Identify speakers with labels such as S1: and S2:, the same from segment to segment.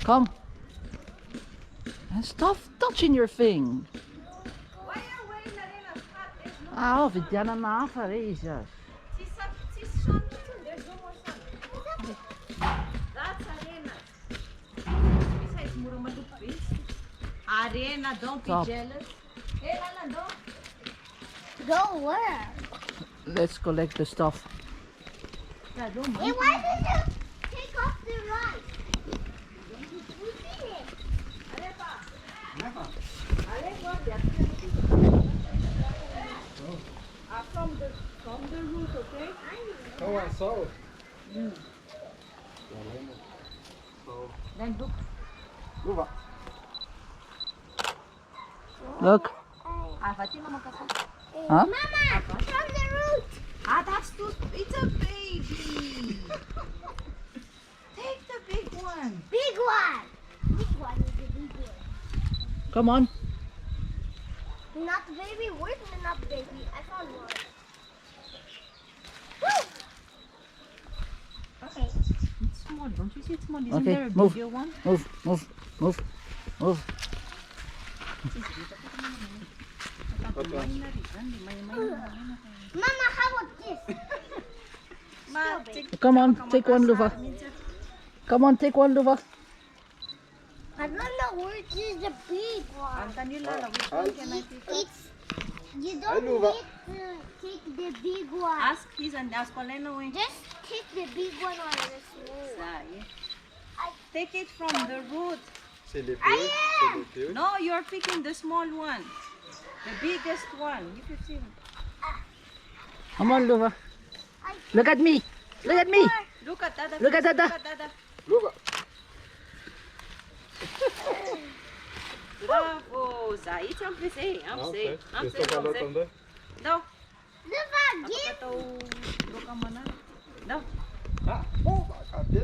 S1: Come. And stop touching your thing. Oh, Vidiana Nafa, Jesus.
S2: There's no more sun. That's arena. Besides, mura malupis. Arena, don't be
S1: Stop.
S2: jealous. Hey, Lala, don't.
S3: Go where?
S1: Let's collect the stuff.
S2: Yeah, don't
S3: Hey,
S2: mind.
S3: why did you take off the rice? Who did it?
S2: From the root, okay?
S4: Come on, so.
S2: Then look.
S4: Luva.
S1: Look.
S2: Fatima makasa.
S1: Huh?
S3: Mama, from the root.
S2: That's too. It's a baby. Take the big one.
S3: Big one. Which one is the big one?
S1: Come on.
S3: Not the baby. Where's the not baby? I found one. Woo! Okay.
S2: It's small. Don't you see it's small? Isn't
S1: Okay,
S2: there a
S1: move.
S2: bigger one?
S1: Move, move, move, move.
S3: Mama, how about this?
S1: Come on, take one, Luva. Come on, take one, Luva.
S3: I don't know which is the big one.
S2: Which one can I take?
S3: It's you
S4: Hi,
S3: don't
S4: Luva.
S3: need to take the big one.
S2: Ask his and ask Coleno.
S3: Just take the big one on the small.
S2: Take it from the root.
S4: C'est les
S3: Ah,
S4: bleus,
S3: yeah.
S4: c'est les bleus.
S2: No, you're picking the small one. The biggest one. You can see.
S1: Come on, Luva. Look at me. Look at me.
S2: Look at Dada.
S1: Look at Dada.
S2: Look at Dada.
S4: Luva.
S2: Bravo, Zai. It's am say.
S4: Ah,
S2: Am
S4: ok.
S2: say. Am
S4: Qu'est-ce
S2: say.
S4: que t'as
S2: Am say.
S4: l'attendais?
S2: No.
S3: Luva, give.
S2: Apa kau ka mana? No.
S4: Ah, oh, cadê?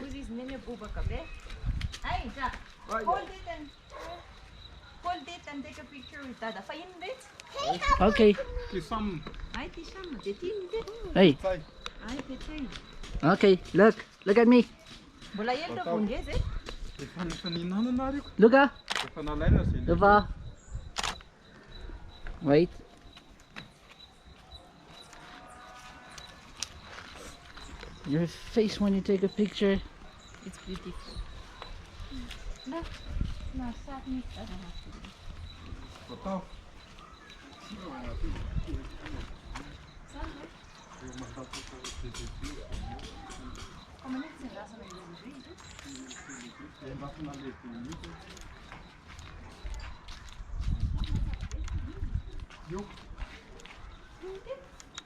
S2: Who's his name? Buba kabe. Hey, Jack.
S4: Ai,
S2: Hold it and take a picture with Dada. Fayin bit.
S3: Hey, how
S1: Okay.
S4: Que som.
S2: Ay, tisham. Detin bit.
S1: Hey.
S4: Sai.
S2: Ay, pitay.
S1: Okay, look. Look at me.
S2: Bulayan do bunges eh.
S4: Efa nifaninanan na rin.
S1: Look ah.
S4: Efa nalaina sila.
S1: Luva. Wait. Your face when you take a picture.
S2: It's beautiful. No, sad me. Doesn't have to be.
S4: Total.
S2: Como é que você gasta no vídeo?
S4: Jo.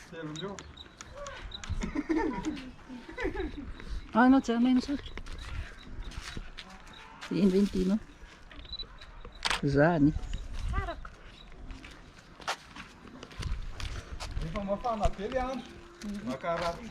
S4: Ser du jo?
S1: Ah, no, tell me, sir. Si Inventino. Zani.
S4: Efa mafana be le andro. Makarary.